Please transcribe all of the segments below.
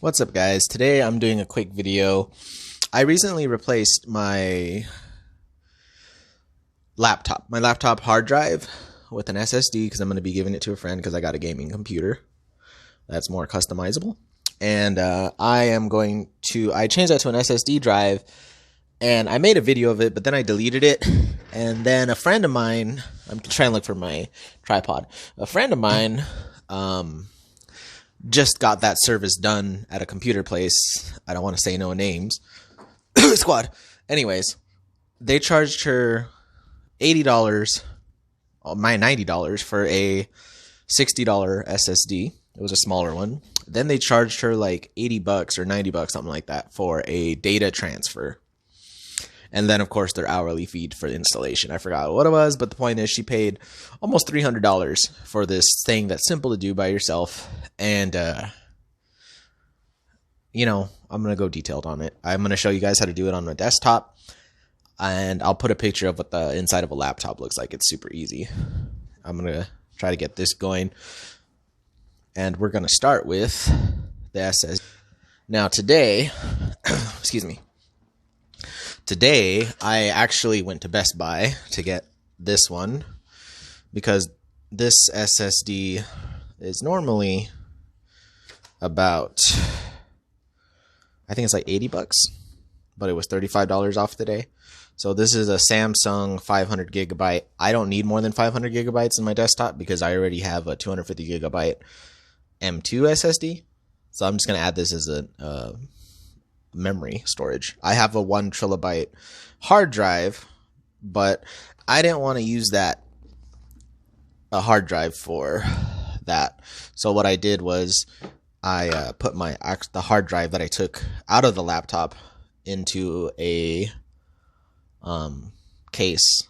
What's up, guys? Today I'm doing a quick video. I recently replaced my laptop hard drive with an SSD because I'm going to be giving it to a friend because I got a gaming computer that's more customizable. And I changed that to an SSD drive, and I made a video of it, but then I deleted it. And then a friend of mine, I'm trying to look for my tripod. A friend of mine, just got that service done at a computer place. I don't want to say no names. Squad. Anyways, they charged her $80, my $90 for a $60 SSD. It was a smaller one. Then they charged her like $80 or $90, something like that, for a data transfer. And then, of course, their hourly fee for the installation. I forgot what it was, but the point is she paid almost $300 for this thing that's simple to do by yourself. And, I'm going to go detailed on it. I'm going to show you guys how to do it on my desktop. And I'll put a picture of what the inside of a laptop looks like. It's super easy. I'm going to try to get this going. And we're going to start with the SSD. Now, today, excuse me. Today, I actually went to Best Buy to get this one because this SSD is normally about, I think it's like $80, but it was $35 off today. So this is a Samsung 500 gigabyte. I don't need more than 500 gigabytes in my desktop because I already have a 250 gigabyte M2 SSD. So I'm just going to add this as a memory storage. I have a 1 terabyte hard drive, but I didn't want to use a hard drive for that. So what I did was I put the hard drive that I took out of the laptop into a case,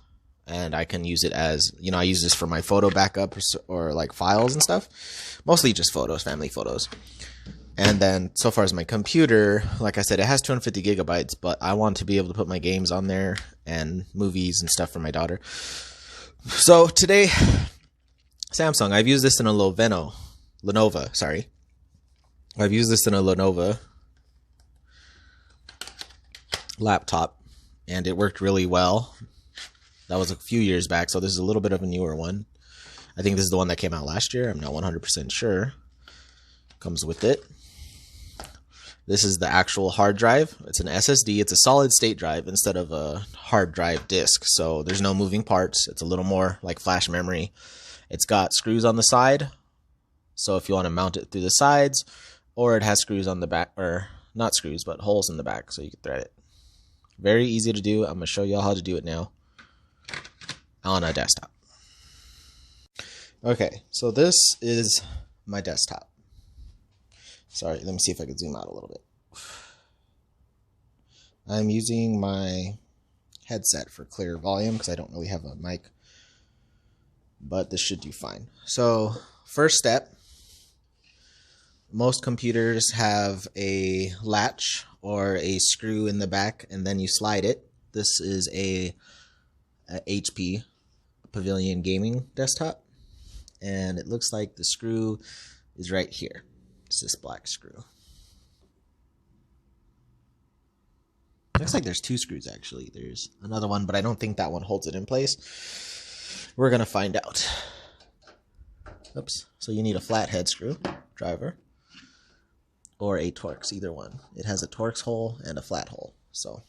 and I can use it as, I use this for my photo backup or like files and stuff, mostly just photos, family photos. And then, so far as my computer, like I said, it has 250 gigabytes, but I want to be able to put my games on there and movies and stuff for my daughter. So today, Samsung, I've used this in a Lenovo, I've used this in a Lenovo laptop, and it worked really well. That was a few years back, so this is a little bit of a newer one. I think this is the one that came out last year. I'm not 100% sure. Comes with it. This is the actual hard drive. It's an SSD. It's a solid state drive instead of a hard drive disk. So there's no moving parts. It's a little more like flash memory. It's got screws on the side. So if you want to mount it through the sides, or it has screws on the back, or not screws, but holes in the back so you can thread it. Very easy to do. I'm going to show you all how to do it now on a desktop. Okay, so this is my desktop. Sorry, let me see if I can zoom out a little bit. I'm using my headset for clear volume because I don't really have a mic, but this should do fine. So, first step, most computers have a latch or a screw in the back, and then you slide it. This is a HP Pavillion gaming desktop, and it looks like the screw is right here. It's this black screw. Looks like there's two screws actually. There's another one, but I don't think that one holds it in place. We're gonna find out. Oops. So you need a flathead screw driver or a Torx, either one. It has a Torx hole and a flat hole. So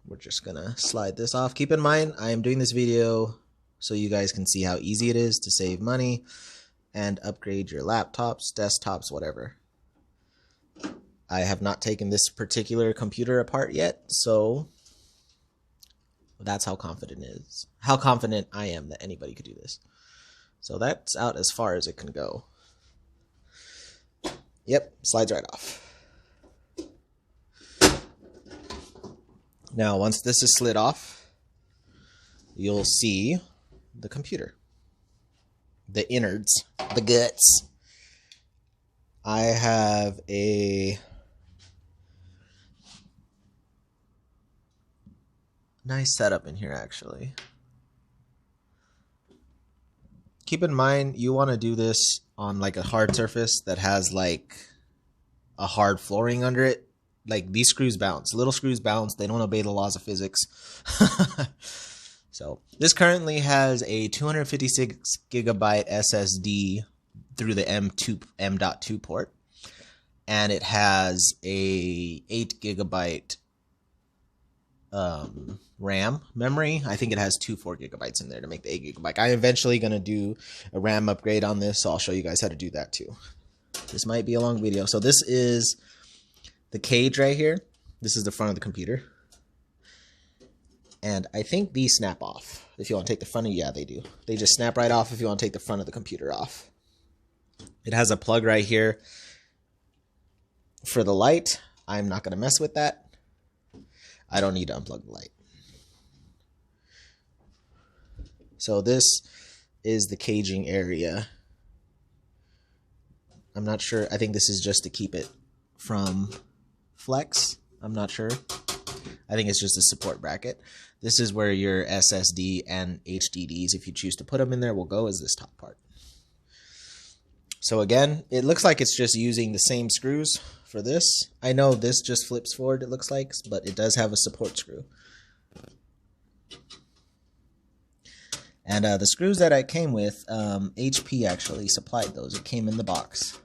we're just gonna slide this off. Keep in mind, I am doing this video so you guys can see how easy it is to save money and upgrade your laptops, desktops, whatever. I have not taken this particular computer apart yet, so that's how confident I am that anybody could do this. So that's out as far as it can go. Yep, slides right off. Now, once this is slid off, you'll see the computer. The innards, the guts. I have a nice setup in here, actually. Keep in mind, you want to do this on like a hard surface that has like a hard flooring under it, like these screws bounce. Little screws bounce. They don't obey the laws of physics. So this currently has a 256 gigabyte SSD through the M.2 port, and it has a 8 gigabyte RAM memory. I think it has 4 gigabytes in there to make the 8 gigabyte. I'm eventually going to do a RAM upgrade on this, so I'll show you guys how to do that too. This might be a long video. So this is the cage right here. This is the front of the computer. And I think these snap off. If you want to take the front of, yeah, they do. They just snap right off if you want to take the front of the computer off. It has a plug right here for the light. I'm not going to mess with that. I don't need to unplug the light. So this is the caging area. I'm not sure. I think this is just to keep it from flex. I'm not sure. I think it's just a support bracket. This is where your SSD and HDDs, if you choose to put them in there, will go, as this top part. So again, it looks like it's just using the same screws for this. I know this just flips forward, it looks like, but it does have a support screw. And the screws that I came with, HP actually supplied those. It came in the box.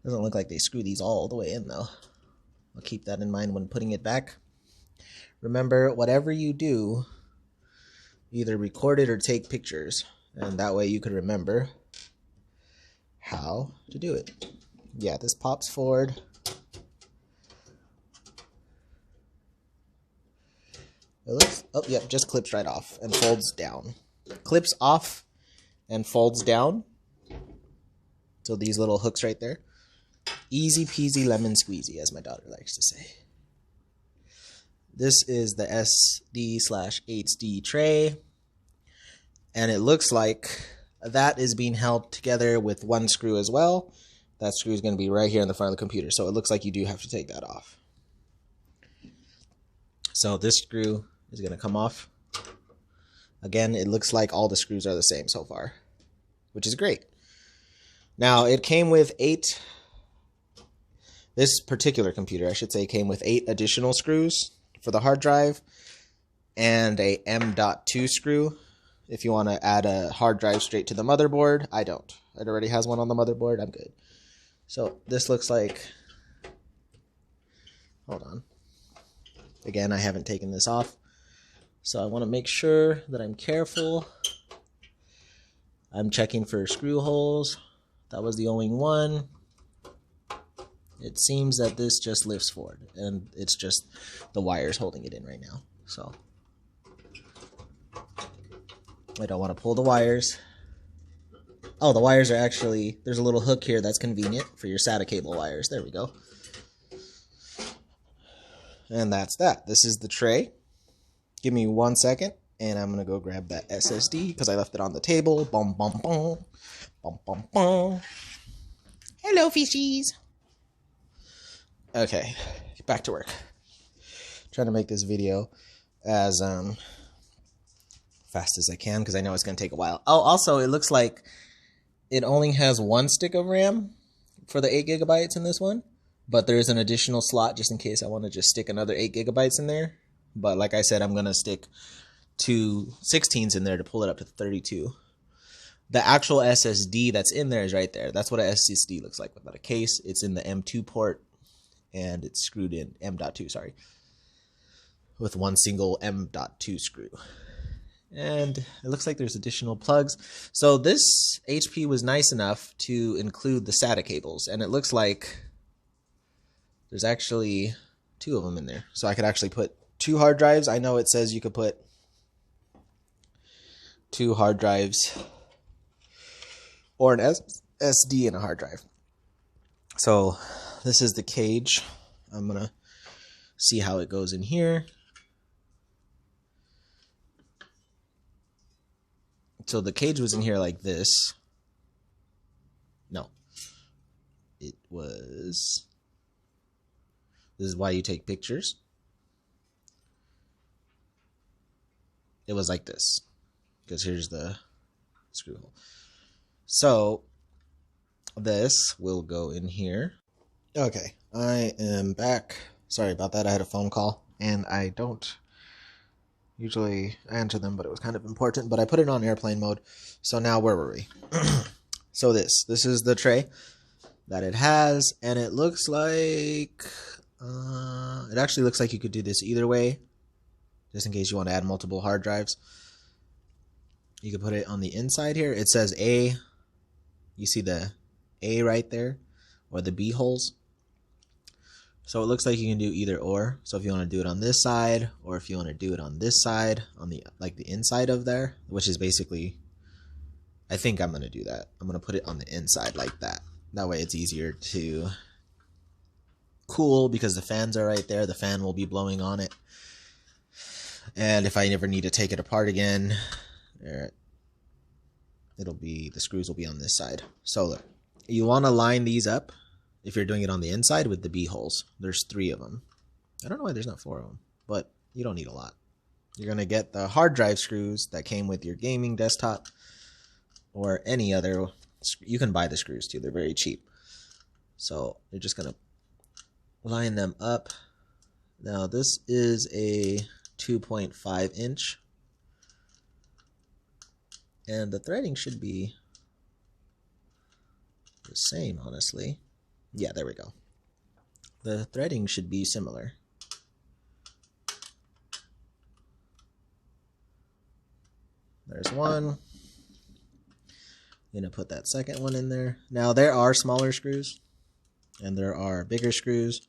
Doesn't look like they screw these all the way in though. I'll keep that in mind when putting it back. Remember, whatever you do, either record it or take pictures, and that way you can remember how to do it. Yeah, this pops forward. It looks, oh, yep, just clips right off and folds down. Clips off and folds down. So these little hooks right there. Easy peasy lemon squeezy, as my daughter likes to say. This is the SD/HD tray. And it looks like that is being held together with one screw as well. That screw is going to be right here in the front of the computer. So it looks like you do have to take that off. So this screw is going to come off. Again, it looks like all the screws are the same so far, which is great. Now, it came with this particular computer, I should say, came with 8 additional screws for the hard drive and a M.2 screw. If you want to add a hard drive straight to the motherboard, I don't. It already has one on the motherboard. I'm good. So this looks like, hold on. Again, I haven't taken this off. So I want to make sure that I'm careful. I'm checking for screw holes. That was the only one. It seems that this just lifts forward, and it's just the wires holding it in right now. So I don't want to pull the wires. Oh, the wires are actually, there's a little hook here that's convenient for your SATA cable wires. There we go. And that's that. This is the tray. Give me 1 second, and I'm going to go grab that SSD because I left it on the table. Bum, bum, bum. Bum, bum, bum. Hello, fishies. Okay, back to work. Trying to make this video as fast as I can because I know it's going to take a while. Oh, also, it looks like it only has 1 stick of RAM for the 8 gigabytes in this one, but there's an additional slot just in case I want to just stick another 8 gigabytes in there. But like I said, I'm going to stick 2 16s in there to pull it up to 32. The actual SSD that's in there is right there. That's what an SSD looks like without a case. It's in the M.2 port, and it's screwed in, M.2, sorry, with one single M.2 screw. And it looks like there's additional plugs. So this HP was nice enough to include the SATA cables, and it looks like there's actually 2 of them in there. So I could actually put 2 hard drives. I know it says you could put 2 hard drives or an SSD in a hard drive. So this is the cage. I'm going to see how it goes in here. So the cage was in here like this. No. It was... This is why you take pictures. It was like this. because here's the screw hole. So this will go in here. Okay, I am back. Sorry about that. I had a phone call, and I don't usually answer them, but it was kind of important. But I put it on airplane mode. So now where were we? So this is the tray that it has, and it looks like it actually looks like you could do this either way, just in case you want to add multiple hard drives. You could put it on the inside here. It says A. You see the A right there, or the B holes. So it looks like you can do either or. So if you want to do it on this side, or if you want to do it on this side, on the the inside of there, which is basically, I think I'm going to do that. I'm going to put it on the inside like that. That way it's easier to cool because the fans are right there. The fan will be blowing on it. And if I ever need to take it apart again, it'll be, the screws will be on this side. So look, you want to line these up if you're doing it on the inside with the B holes. There's 3 of them. I don't know why there's not 4 of them, but you don't need a lot. You're going to get the hard drive screws that came with your gaming desktop or any other. You can buy the screws too. They're very cheap. So you're just going to line them up. Now this is a 2.5 inch. And the threading should be the same, honestly. Yeah, there we go. The threading should be similar. There's one. I'm going to put that second one in there. Now, there are smaller screws, and there are bigger screws.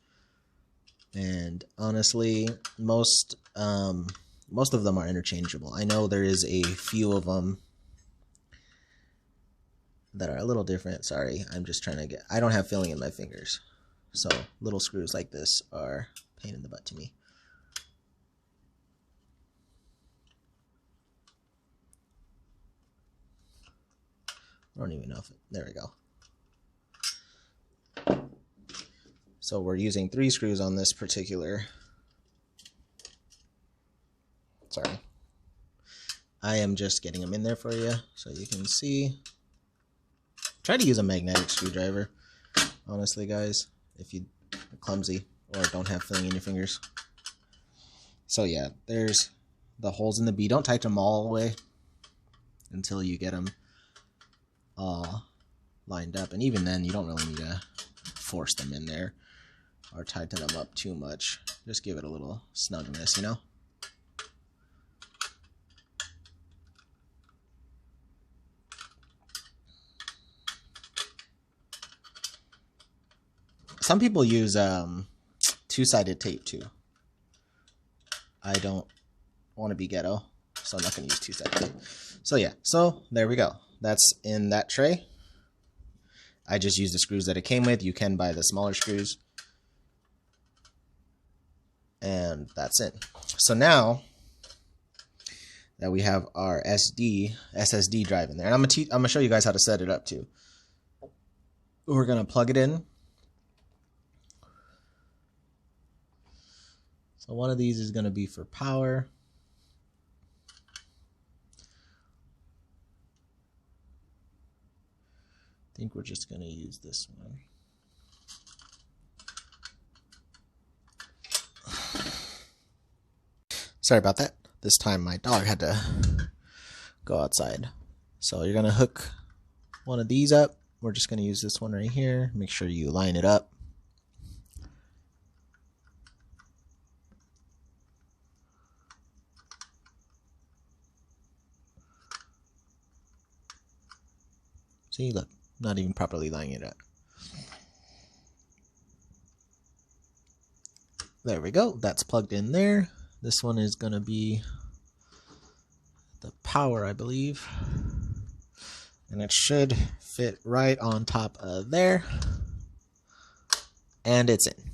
And honestly, most of them are interchangeable. I know there is a few of them that are a little different. Sorry, I'm just trying to get, I don't have feeling in my fingers. So little screws like this are a pain in the butt to me. I don't even know if there we go. So we're using 3 screws on this particular, sorry. I am just getting them in there for you so you can see. Try to use a magnetic screwdriver, honestly, guys, if you're clumsy or don't have feeling in your fingers. So yeah, there's the holes in the B. Don't tighten them all the way until you get them all lined up. And even then, you don't really need to force them in there or tighten them up too much. Just give it a little snugness, you know? Some people use 2-sided tape too. I don't want to be ghetto, so I'm not going to use 2-sided tape. So yeah, so there we go. That's in that tray. I just used the screws that it came with. You can buy the smaller screws. And that's it. So now that we have our SSD drive in there, and I'm gonna show you guys how to set it up too. We're gonna plug it in. So one of these is gonna be for power. I think we're just gonna use this one. Sorry about that. This time my dog had to go outside. So you're gonna hook one of these up. We're just gonna use this one right here. Make sure you line it up. See, look, not even properly lining it up. There we go. That's plugged in there. This one is going to be the power, I believe. And it should fit right on top of there. And it's in.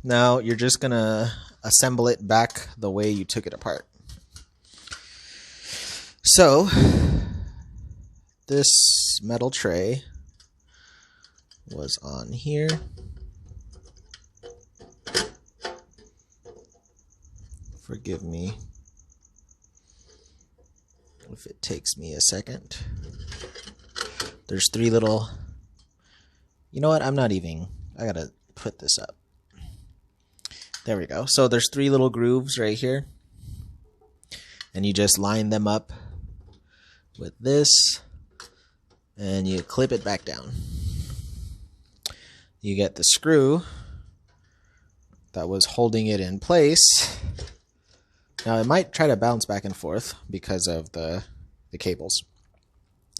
Now you're just going to assemble it back the way you took it apart. So this metal tray was on here. Forgive me. If it takes me a second. There's 3 little... You know what? I gotta put this up. There we go. So there's 3 little grooves right here. And you just line them up with this. And you clip it back down. You get the screw that was holding it in place. Now it might try to bounce back and forth because of the cables.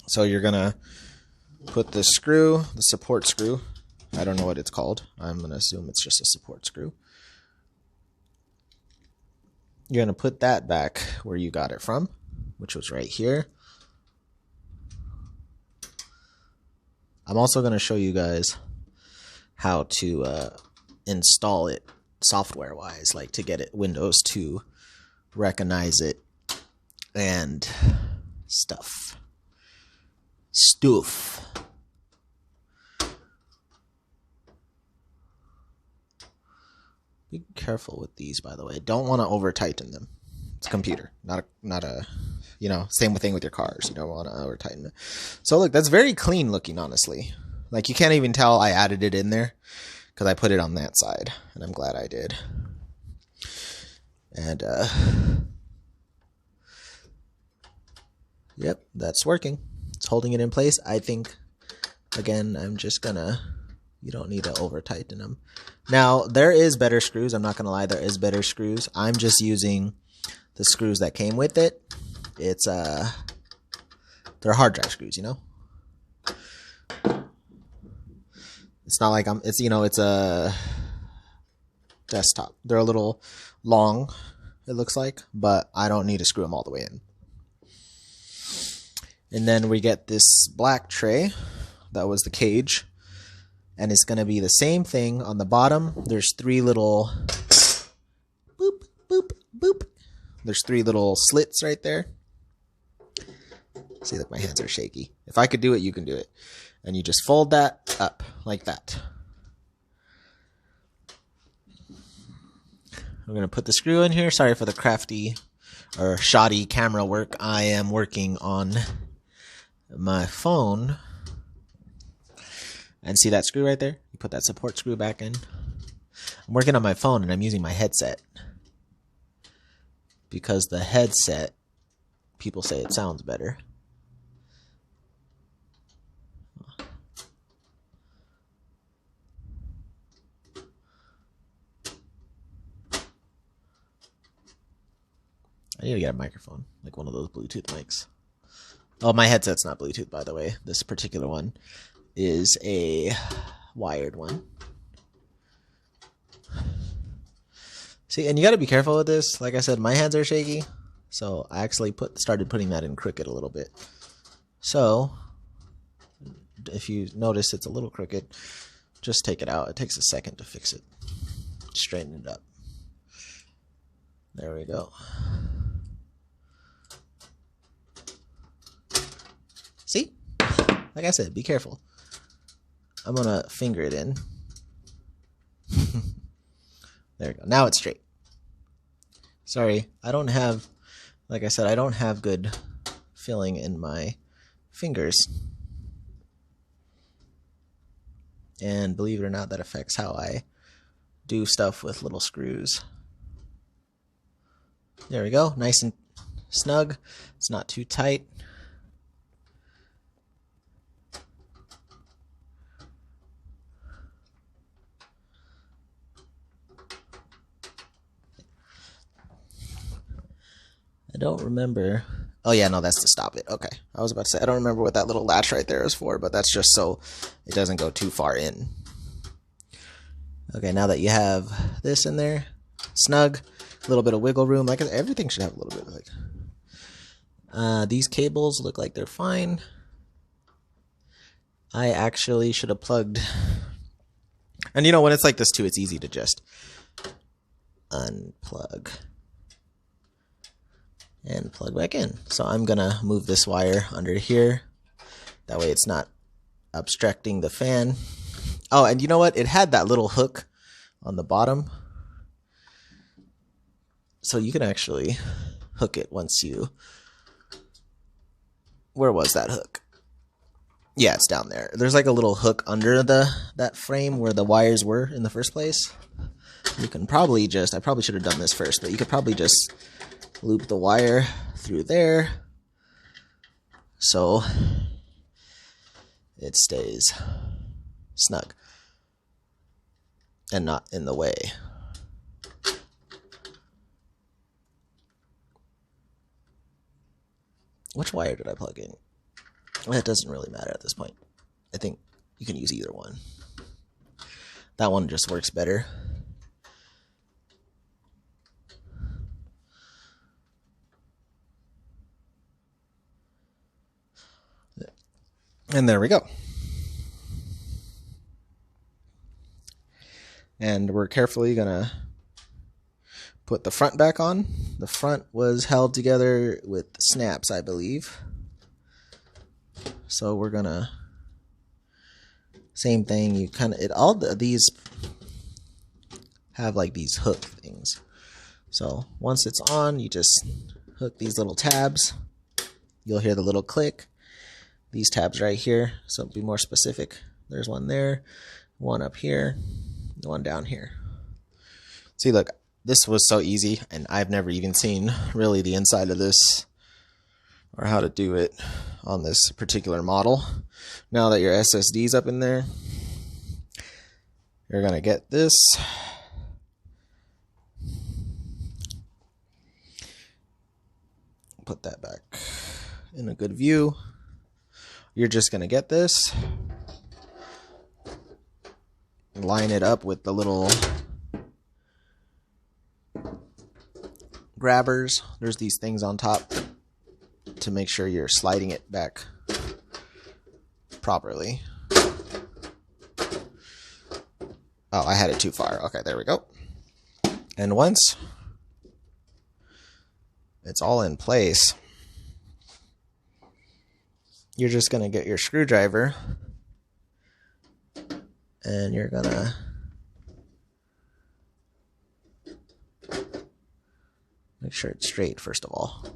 So you're gonna put the screw, the support screw. I don't know what it's called. I'm gonna assume it's just a support screw. You're gonna put that back where you got it from, which was right here. I'm also gonna show you guys how to install it software wise, like to get it Windows to recognize it and stuff. Be careful with these, by the way. Don't want to over tighten them. It's a computer, not a you know, same thing with your cars. You don't want to over tighten it. So look, that's very clean looking, honestly. Like you can't even tell I added it in there because I put it on that side, and I'm glad I did. And yep, that's working. It's holding it in place. I think, again, I'm just gonna, you don't need to over tighten them. Now, there is better screws. I'm not gonna lie, there is better screws. I'm just using the screws that came with it. It's, they're hard drive screws, you know? It's not like it's, you know, it's a desktop. They're a little long, it looks like, but I don't need to screw them all the way in. And then we get this black tray. That was the cage. And it's going to be the same thing on the bottom. There's 3 little boop, boop, boop. There's 3 little slits right there. See, look, my hands are shaky. If I could do it, you can do it. And you just fold that up like that. I'm going to put the screw in here. Sorry for the crafty or shoddy camera work. I am working on my phone. And see that screw right there? You put that support screw back in. I'm working on my phone and I'm using my headset. Because the headset, people say it sounds better. I need to get a microphone, like one of those Bluetooth mics. Oh, my headset's not Bluetooth, by the way. This particular one is a wired one. See, and you got to be careful with this. Like I said, my hands are shaky, so I actually started putting that in crooked a little bit. So, if you notice it's a little crooked, just take it out. It takes a second to fix it. Straighten it up. There we go. See? Like I said, be careful. I'm going to finger it in. There we go. Now it's straight. Sorry, I don't have, like I said, I don't have good feeling in my fingers. And believe it or not, that affects how I do stuff with little screws. There we go. Nice and snug. It's not too tight. I don't remember. Oh yeah, no, that's to stop it. Okay. I was about to say, I don't remember what that little latch right there is for, but that's just so it doesn't go too far in. Okay, now that you have this in there, snug, a little bit of wiggle room. Like everything should have a little bit of like. These cables look like they're fine. I actually should have plugged. And you know, when it's like this too, it's easy to just unplug and plug back in. So I'm gonna move this wire under here. That way it's not obstructing the fan. Oh, and you know what? It had that little hook on the bottom. So you can actually hook it once you Where was that hook? Yeah, it's down there. There's like a little hook under that frame where the wires were in the first place. You can probably I probably should have done this first, but you could probably just loop the wire through there so it stays snug and not in the way. Which wire did I plug in? Well, it doesn't really matter at this point. I think you can use either one. That one just works better. And there we go. And we're carefully gonna put the front back on. The front was held together with snaps, I believe. So we're gonna, same thing, you kind of, all these have like these hook things. So once it's on, you just hook these little tabs. You'll hear the little click. These tabs right here, so be more specific. There's one there, one up here, one down here. See, look, this was so easy, and I've never even seen really the inside of this or how to do it on this particular model. Now that your SSD's up in there, you're gonna get this. Put that back in a good view. You're just gonna get this, line it up with the little grabbers. There's these things on top to make sure you're sliding it back properly. Oh, I had it too far. Okay, there we go. And once it's all in place, you're just going to get your screwdriver and you're going to make sure it's straight, first of all.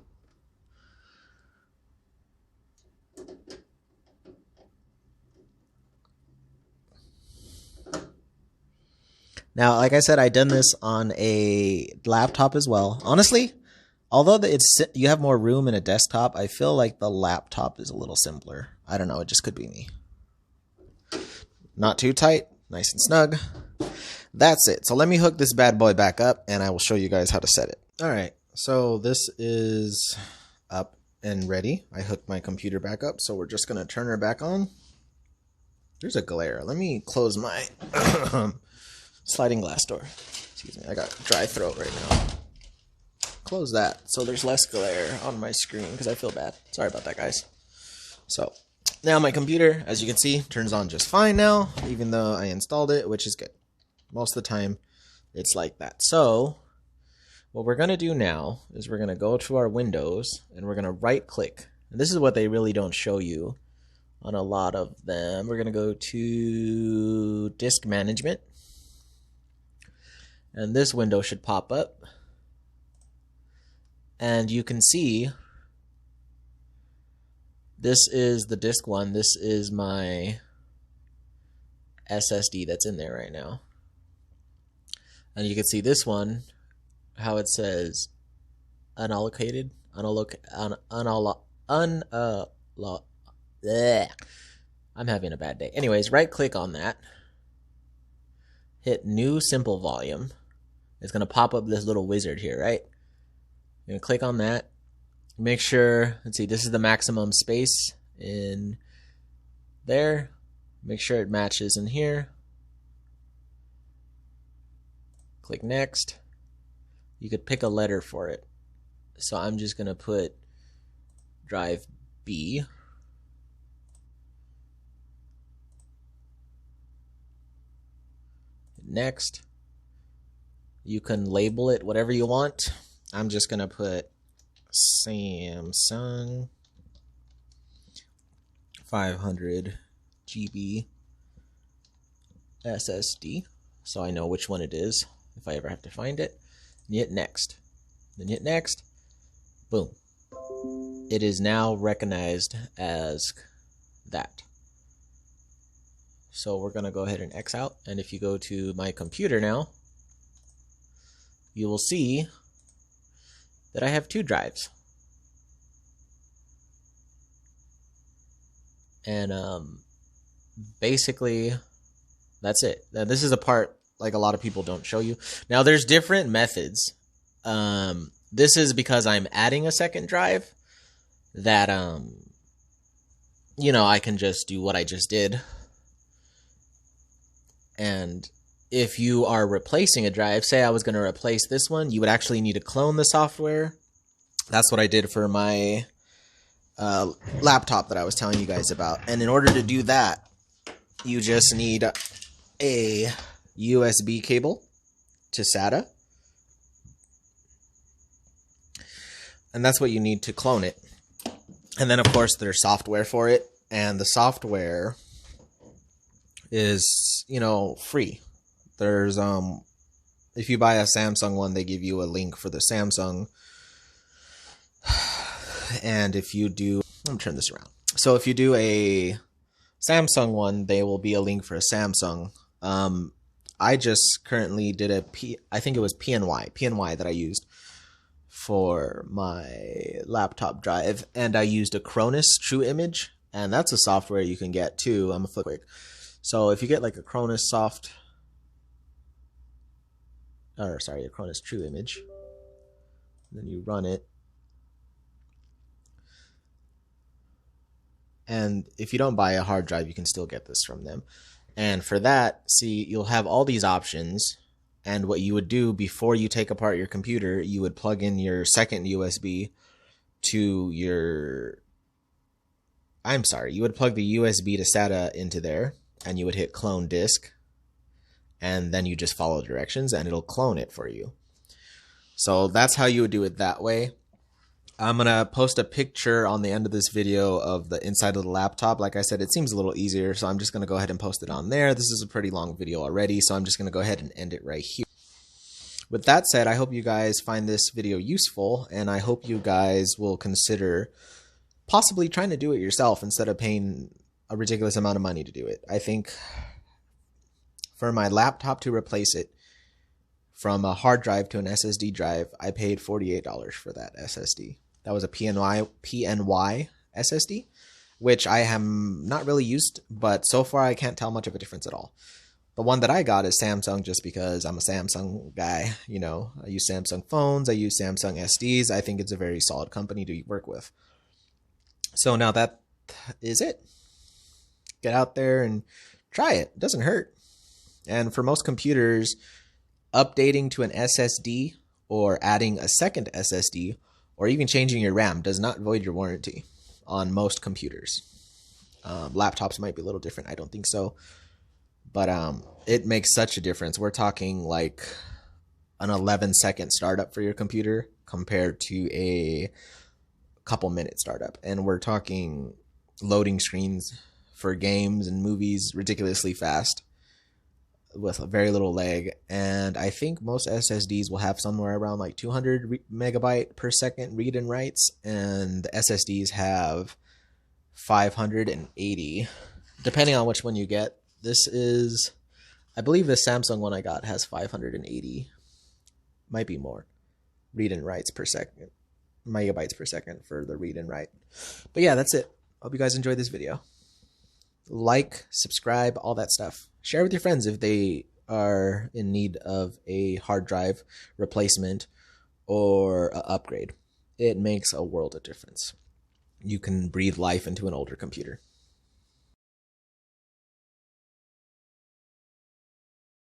Now, like I said, I done this on a laptop as well. Honestly, although you have more room in a desktop, I feel like the laptop is a little simpler. I don't know, it just could be me. Not too tight, nice and snug. That's it. So let me hook this bad boy back up and I will show you guys how to set it. All right, so this is up and ready. I hooked my computer back up, so we're just gonna turn her back on. There's a glare. Let me close my sliding glass door. Excuse me, I got dry throat right now. Close that so there's less glare on my screen because I feel bad. Sorry about that, guys. So now my computer, as you can see, turns on just fine now, even though I installed it, which is good. Most of the time it's like that. So what we're going to do now is we're going to go to our windows and we're going to right click. And this is what they really don't show you on a lot of them. We're going to go to disk management. And this window should pop up. And you can see this is the disk one. This is my SSD that's in there right now. And you can see this one, how it says unallocated, I'm having a bad day. Anyways, right click on that. Hit new simple volume. It's going to pop up this little wizard here, right? You're going to click on that. Make sure, let's see, this is the maximum space in there. Make sure it matches in here. Click next. You could pick a letter for it. So I'm just going to put drive B. Next. You can label it whatever you want. I'm just going to put Samsung 500 GB SSD, so I know which one it is if I ever have to find it. And hit next. Then hit next. Boom. it is now recognized as that. So we're going to go ahead and X out. And if you go to my computer now, you will see that I have 2 drives. And basically, that's it. Now, this is a part like a lot of people don't show you. Now, there's different methods. This is because I'm adding a second drive that, you know, I can just do what I just did. And if you are replacing a drive, say I was going to replace this one, you would actually need to clone the software. That's what I did for my laptop that I was telling you guys about. And in order to do that, you just need a USB cable to SATA. And that's what you need to clone it. And then, of course, there's software for it. And the software is, you know, free. There's, if you buy a Samsung one, they give you a link for the Samsung. And if you do, let me turn this around. So if you do a Samsung one, there will be a link for a Samsung. I just currently did I think it was PNY that I used for my laptop drive. And I used a Cronus True Image. And that's a software you can get too. I'm gonna flip quick. So if you get like a Cronus a Cronus True Image, then you run it. And if you don't buy a hard drive, you can still get this from them. And for that, see, you'll have all these options. And what you would do before you take apart your computer, you would plug in your second USB to your... you would plug the USB to SATA into there, and you would hit clone disk. And then you just follow directions, and it'll clone it for you. So that's how you would do it that way. I'm going to post a picture on the end of this video of the inside of the laptop. Like I said, it seems a little easier, so I'm just going to go ahead and post it on there. This is a pretty long video already, so I'm just going to go ahead and end it right here. With that said, I hope you guys find this video useful, and I hope you guys will consider possibly trying to do it yourself instead of paying a ridiculous amount of money to do it. I think for my laptop to replace it from a hard drive to an SSD drive, I paid $48 for that SSD. That was a PNY SSD, which I have not really used, but so far I can't tell much of a difference at all. The one that I got is Samsung just because I'm a Samsung guy. You know, I use Samsung phones, I use Samsung SDs. I think it's a very solid company to work with. So now that is it. Get out there and try it. It doesn't hurt. And for most computers, updating to an SSD or adding a second SSD or even changing your RAM does not void your warranty on most computers. Laptops might be a little different. I don't think so. But it makes such a difference. We're talking like an 11-second startup for your computer compared to a couple-minute startup. And we're talking loading screens for games and movies ridiculously fast with very little lag. And I think most SSDs will have somewhere around like 200 megabyte per second read and writes, and the SSDs have 580, depending on which one you get. This is, I believe the Samsung one I got has 580, might be more, read and writes per second, megabytes per second for the read and write. But yeah, that's it. Hope you guys enjoyed this video. Like, subscribe, all that stuff. Share with your friends if they are in need of a hard drive replacement or an upgrade. It makes a world of difference. You can breathe life into an older computer.